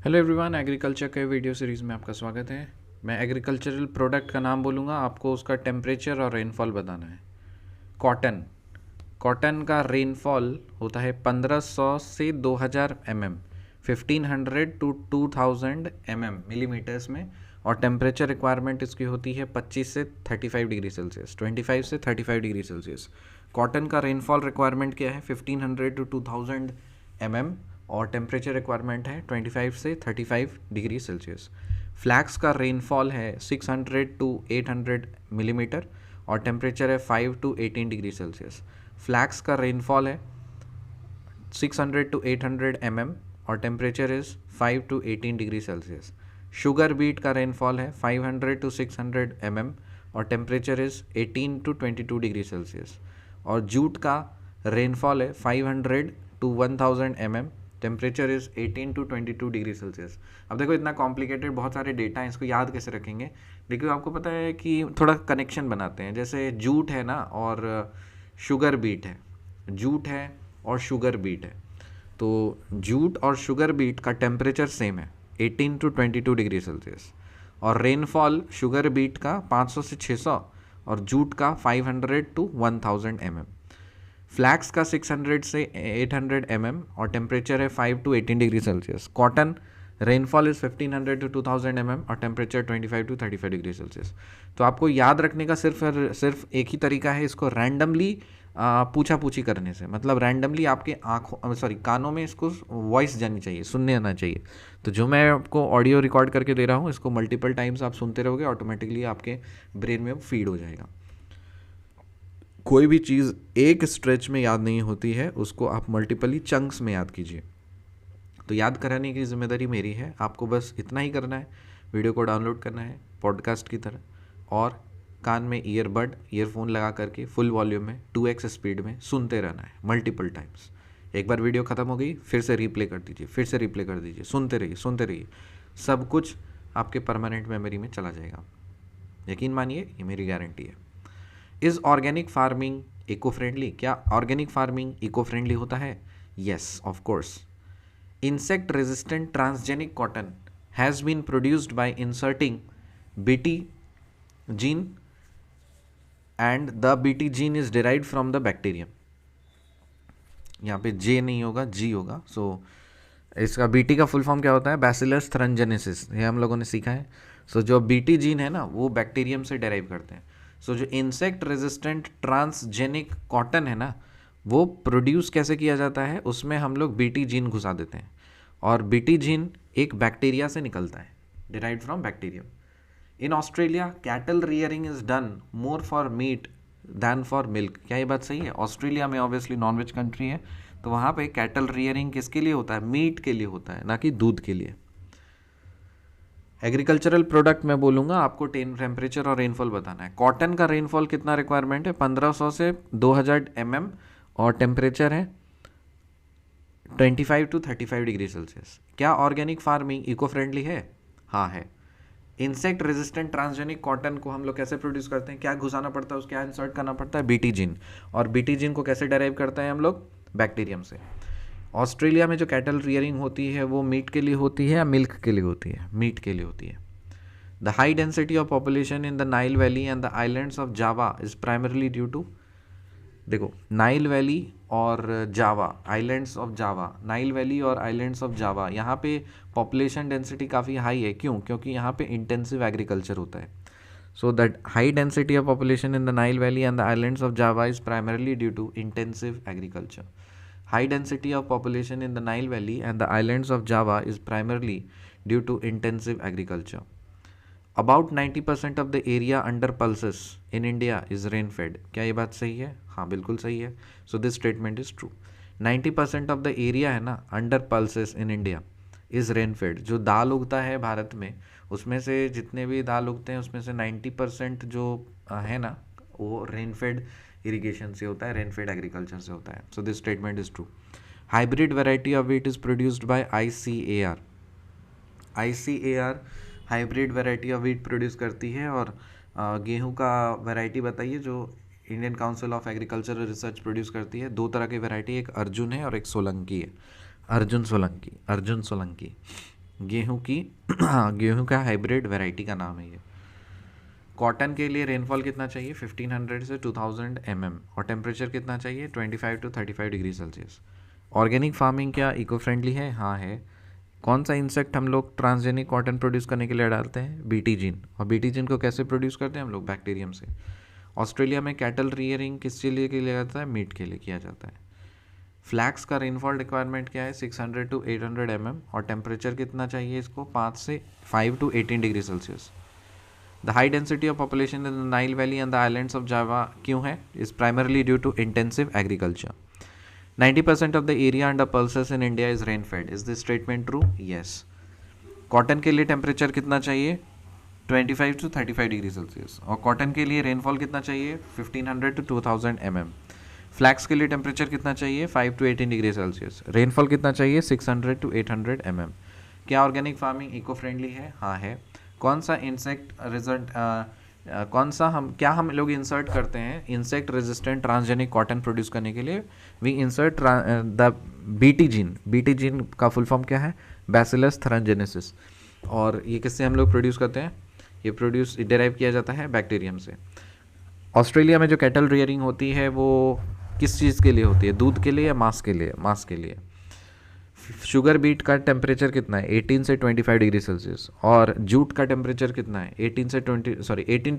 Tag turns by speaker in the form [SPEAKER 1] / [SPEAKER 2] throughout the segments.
[SPEAKER 1] Hello everyone, agriculture के video series में आपका स्वागत है। मैं एग्रीकल्चरल प्रोडक्ट का नाम बोलूँगा, आपको उसका टेम्परेचर और रेनफॉल बताना है। कॉटन कॉटन का रेनफॉल होता है 1500 से 2000 mm, 1500 टू 2000 mm मिलीमीटर्स में। और टेम्परेचर रिक्वायरमेंट इसकी होती है 25 से 35 डिग्री सेल्सियस, 25 से 35 डिग्री सेल्सियस। कॉटन का रेनफॉल रिक्वायरमेंट क्या है? 1500 टू 2000 mm, और टेम्परेचर रिक्वायरमेंट है 25 से 35 डिग्री सेल्सियस। फ्लैक्स का रेनफॉल है 600 टू 800 मिलीमीटर, और टेम्परेचर है 5 टू 18 डिग्री सेल्सियस। फ्लैक्स का रेनफॉल है 600 टू 800 mm, और temperature is 5 to 18 degree Celsius. Sugar beet का रेनफॉल है 500 टू 600 mm, और temperature is 18 to 22 degree Celsius. और जूट का रेनफॉल है 500 to 1000 mm, temperature is 18 to 22 degree Celsius. अब देखो, इतना कॉम्प्लिकेटेड बहुत सारे डेटा हैं, इसको याद कैसे रखेंगे? देखिए, आपको पता है कि थोड़ा कनेक्शन बनाते हैं। जैसे जूट है ना, और शुगर बीट है। जूट है और शुगर बीट है, तो जूट और शुगर बीट का टेम्परेचर सेम है, 18 टू 22 डिग्री सेल्सियस। और रेनफॉल शुगर बीट का 500 से 600, और जूट का 500 टू 1000 mm। फ्लैक्स का 600 से 800 mm, और टेम्परेचर है 5 to 18 degree Celsius. Cotton rainfall is 1500 to 2000 mm, और टेम्परेचर 25 टू 35 डिग्री सेल्सियस। तो आपको याद रखने का सिर्फ एक ही तरीका है, इसको रैंडमली पूछा पूछी करने से। मतलब रैंडमली आपके कानों में इसको वॉइस जानी चाहिए, सुनने आना चाहिए। तो जो मैं आपको ऑडियो रिकॉर्ड करके दे रहा हूँ, इसको मल्टीपल टाइम्स आप सुनते रहोगे, ऑटोमेटिकली आपके ब्रेन में फीड हो जाएगा। कोई भी चीज़ एक स्ट्रेच में याद नहीं होती है, उसको आप मल्टीपली चंक्स में याद कीजिए। तो याद कराने की जिम्मेदारी मेरी है, आपको बस इतना ही करना है। वीडियो को डाउनलोड करना है पॉडकास्ट की तरह, और कान में ईयरफोन लगा करके फुल वॉल्यूम में 2x स्पीड में सुनते रहना है मल्टीपल टाइम्स। एक बार वीडियो ख़त्म हो गई, फिर से रिप्ले कर दीजिए, फिर से रिप्ले कर दीजिए, सुनते रहिए सुनते रहिए। सब कुछ आपके परमानेंट मेमोरी में चला जाएगा, यकीन मानिए, ये मेरी गारंटी है। Is organic farming eco friendly? क्या ऑर्गेनिक फार्मिंग इको फ्रेंडली होता है? Yes, of course. Insect resistant transgenic cotton has been produced by inserting Bt gene, and the Bt gene is derived from the bacterium. यहाँ पे J नहीं होगा, G होगा। सो इसका Bt का फुल फॉर्म क्या होता है? बैसिलस थ्रंजेनेसिस, ये हम लोगों ने सीखा है। सो जो Bt जीन है ना, वो बैक्टीरियम से डेराइव करते हैं। सो जो इंसेक्ट रेजिस्टेंट ट्रांसजेनिक कॉटन है ना, वो प्रोड्यूस कैसे किया जाता है? उसमें हम लोग Bt जीन घुसा देते हैं, और Bt जीन एक बैक्टीरिया से निकलता है, derived from bacterium. In Australia cattle rearing is done more for meat than for milk. क्या ये बात सही है? ऑस्ट्रेलिया में ऑब्वियसली नॉनवेज कंट्री है, तो वहाँ पे कैटल रियरिंग किसके लिए होता है? मीट के लिए होता है, ना कि दूध के लिए। एग्रीकल्चरल प्रोडक्ट मैं बोलूँगा, आपको टेम्परेचर और रेनफॉल बताना है। कॉटन का रेनफॉल कितना रिक्वायरमेंट है? 1500 से 2000 mm, और टेम्परेचर है 25 टू 35 डिग्री सेल्सियस। क्या ऑर्गेनिक फार्मिंग इको फ्रेंडली है? हाँ है। इंसेक्ट रेजिस्टेंट ट्रांसजेनिक कॉटन को हम लोग कैसे प्रोड्यूस करते हैं? क्या घुसाना पड़ता है, उसको क्या इंसर्ट करना पड़ता है? Bt gene. और Bt जीन को कैसे डेराइव करते हैं हम लोग? बैक्टीरियम से। ऑस्ट्रेलिया में जो कैटल रियरिंग होती है, वो मीट के लिए होती है या मिल्क के लिए होती है? मीट के लिए होती है। The high density of population in the Nile valley and the islands of Java is primarily due to, देखो, नाइल वैली और Java, islands of Java, Nile valley और आइलैंड्स ऑफ जावा, यहाँ पे पॉपुलेशन डेंसिटी काफ़ी high है। क्यों? क्योंकि यहाँ पे इंटेंसिव एग्रीकल्चर होता है। So that high density of population in the Nile valley and the islands of Java is primarily due to intensive agriculture. High density of population in the Nile valley and the islands of Java is primarily due to intensive agriculture. About 90% of the area under pulses in India is rain fed. क्या ये बात सही है? हाँ, बिल्कुल सही है। So this statement is true. 90% of the area है ना under pulses in India is rain fade. जो दाल उगता है भारत में, उसमें से जितने भी दाल उगते हैं, उसमें से 90% जो है ना, वो रेन फेड इरीगेशन से होता है, रेन फेड एग्रीकल्चर से होता है। So this statement is true. Hybrid variety of wheat is produced by ICAR। ICAR hybrid variety of wheat produce करती है। और गेहूं का वैरायटी बताइए जो Indian council of agricultural research produce करती है। दो तरह की वैरायटी, एक अर्जुन है और एक सोलंकी है। अर्जुन सोलंकी। गेहूं की हाँ, गेहूं का हाइब्रिड वैरायटी का नाम है ये। कॉटन के लिए रेनफॉल कितना चाहिए? 1500 से 2000 mm, और टेम्परेचर कितना चाहिए? 25 to 35 degree Celsius. Organic farming क्या इको फ्रेंडली है? हाँ है। कौन सा इंसेक्ट हम लोग ट्रांसजेनिक कॉटन प्रोड्यूस करने के लिए डालते हैं? BT gene. और बीटी जीन को कैसे प्रोड्यूस करते हैं हम लोग? बैक्टीरियम से। ऑस्ट्रेलिया में कैटल रियरिंग किस चीज़ के लिए किया जाता है? मीट के लिए किया जाता है। फ्लैक्स का रेनफॉल रिक्वायरमेंट क्या है? 600 to 800 mm, और टेम्परेचर कितना चाहिए इसको? 5 to 18 डिग्री सेल्सियस। The high density of population in the Nile valley and the islands of Java क्यों है? Is primarily due to intensive agriculture. 90% of the area under pulses in India is rain fed. Is this statement true? Yes. Cotton के लिए temperature कितना चाहिए? 25 to 35 degree Celsius. और cotton के लिए rainfall कितना चाहिए? 1500 to 2000 mm। फ्लैक्स के लिए टेम्परेचर कितना चाहिए? 5 to 18 डिग्री सेल्सियस। रेनफॉल कितना चाहिए? 600 to 800 mm। क्या ऑर्गेनिक फार्मिंग इको फ्रेंडली है? हाँ है। कौन सा इंसेक्ट रिजल्ट हम लोग इंसर्ट करते हैं insect resistant transgenic cotton produce करने के लिए? We insert the BT gene. BT gene का फुल फॉर्म क्या है? Bacillus thuringiensis. और ये किससे हम लोग प्रोड्यूस करते हैं? ये डिराइव किया जाता है बैक्टीरियम से। ऑस्ट्रेलिया में जो कैटल रियरिंग होती है वो किस चीज़ के लिए होती है? दूध के लिए या मांस के लिए? मांस के लिए। शुगर बीट का टेम्परेचर कितना है? 18 से 25 डिग्री सेल्सियस। और जूट का टेम्परेचर कितना है? 18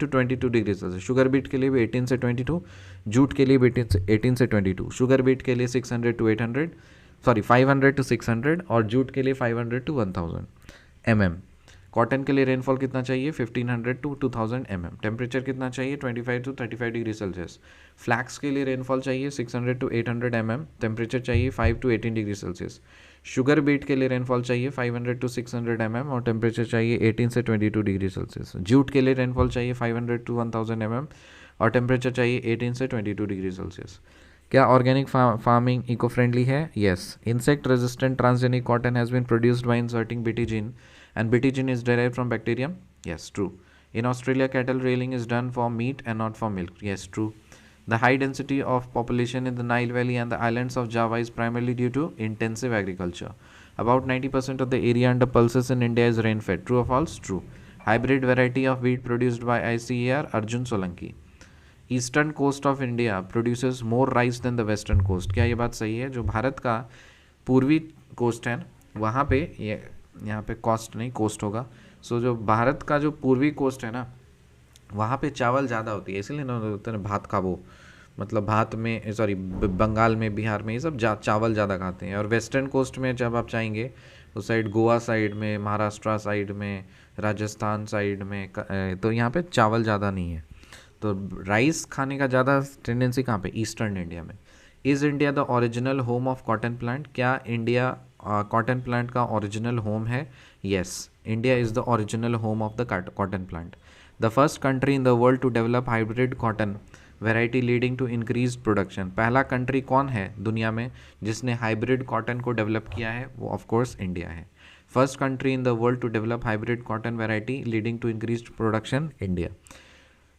[SPEAKER 1] to 22 degree Celsius. Sugar beat के लिए भी 18 से 22, जूट के लिए भी 18 से 22। शुगर बीट के लिए 500 to 600, और जूट के लिए 500 to 1000 mm। कॉटन के लिए रेनफॉल कितना चाहिए? 1500 to 2000 mm। टेम्परेचर कितना चाहिए? 25 to 35 डिग्री सेल्सियस। फ्लैक्स के लिए रेनफॉल चाहिए 600 to 800 mm। टेम्परेचर चाहिए 5 to 18 degree Celsius. Sugar beat के लिए रेनफॉल चाहिए 500 to 600 mm, और टेम्परेचर चाहिए 18 से 22 डिग्री सेल्सियस। जूट के लिए रेनफॉल चाहिए 500 to 1000 mm, और टेम्परेचर चाहिए 18 से 22 डिग्री सेल्सियस। क्या ऑर्गेनिक फार्मिंग इको फ्रेंडली है? Yes. Insect resistant transgenic cotton has been produced by inserting BT gene, and BT gene is derived from bacterium? Yes, true. In Australia, cattle rearing is done for meat and not for milk? Yes, true. The high density of population in the Nile Valley and the islands of Java is primarily due to intensive agriculture. About 90% of the area under pulses in India is rain-fed. True or false? True. Hybrid variety of wheat produced by ICAR Arjun Solanki. Eastern coast of India produces more rice than the western coast. क्या ये बात सही है? जो भारत का पूर्वी coast है वहाँ पे यहाँ पे कॉस्ट नहीं कोस्ट होगा। सो जो भारत का जो पूर्वी कोस्ट है ना वहाँ पे चावल ज़्यादा होती है, इसलिए ना बोलते हैं भात खाबो, मतलब भात में बंगाल में, बिहार में ये सब चावल ज़्यादा खाते हैं। और वेस्टर्न कोस्ट में जब आप जाएंगे उस साइड, गोवा साइड में, महाराष्ट्र साइड में, राजस्थान साइड में, तो यहाँ पे चावल ज़्यादा नहीं है। तो राइस खाने का ज़्यादा टेंडेंसी कहाँ पे? ईस्टर्न इंडिया में। Is India the original home of cotton plant? क्या इंडिया कॉटन प्लांट का ओरिजिनल होम है? Yes, India is the original home of the cotton plant. The first country in the world to develop hybrid cotton variety leading to increase production. पहला country कौन है दुनिया में जिसने hybrid cotton को develop किया है? वो ऑफ कोर्स इंडिया है। First country in the world to develop hybrid cotton variety leading to increase production, India.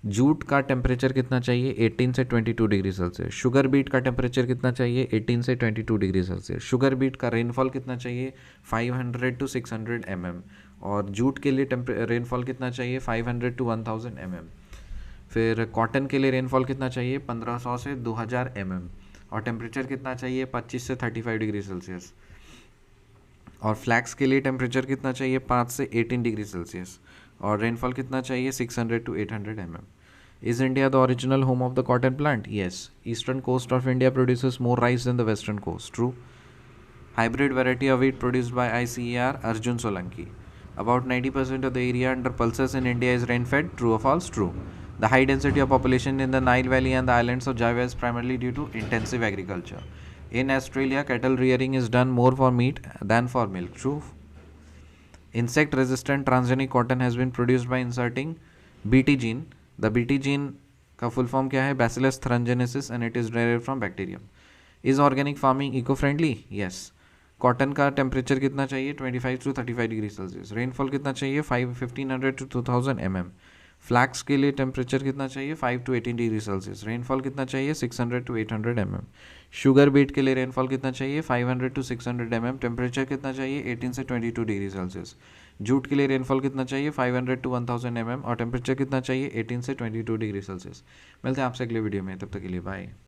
[SPEAKER 1] Jute का टेम्परेचर कितना चाहिए? 18 से 22 डिग्री सेल्सियस। शुगर बीट का टेम्परेचर कितना चाहिए? 18 से 22 डिग्री सेल्सियस। शुगर बीट का रेनफॉल कितना चाहिए? 500 to 600 mm। और जूट के लिए रेनफॉल कितना चाहिए? 500 to 1000 mm। फिर कॉटन के लिए रेनफॉल कितना चाहिए? 1500 से 2000 mm। और टेम्परेचर कितना चाहिए? 25 से 35 डिग्री सेल्सियस। और फ्लैक्स के लिए टेम्परेचर कितना चाहिए? 5 से 18 डिग्री सेल्सियस। और रेनफॉल कितना चाहिए? 600 to 800 mm। Is India the original home of the cotton plant? Yes. Eastern coast of India produces more rice than the western coast. True. Hybrid variety of wheat produced by ICAR Arjun Solanki. About 90% of the area under pulses in India is rain-fed. True or false? True. The high density of population in the Nile Valley and the islands of Java is primarily due to intensive agriculture. In Australia, cattle rearing is done more for meat than for milk. True. Insect-resistant transgenic cotton has been produced by inserting BT gene. The BT gene का full form क्या है? Bacillus thuringiensis, and it is derived from bacterium. Is organic farming eco-friendly? Yes. Cotton का temperature कितना चाहिए? 25 to 35 degree Celsius. Rainfall कितना चाहिए? 1500 to 2000 mm। Flex के लिए टेम्परेचर कितना चाहिए 5 to 18 डिग्री सेल्सियस। रेनफॉल कितना चाहिए 600 to 800 mm। शुगर बीट के लिए रेनफॉल कितना चाहिए 500 to 600 mm। टेम्परेचर कितना चाहिए 18 से 22 डिग्री सेल्सियस। जूट के लिए रेनफॉल कितना चाहिए 500 to 1000 mm और टेम्परेचर कितना चाहिए 18 से 22 डिग्री सेल्सियस। मिलते हैं आपसे अगले वीडियो में, तब तक के लिए बाय।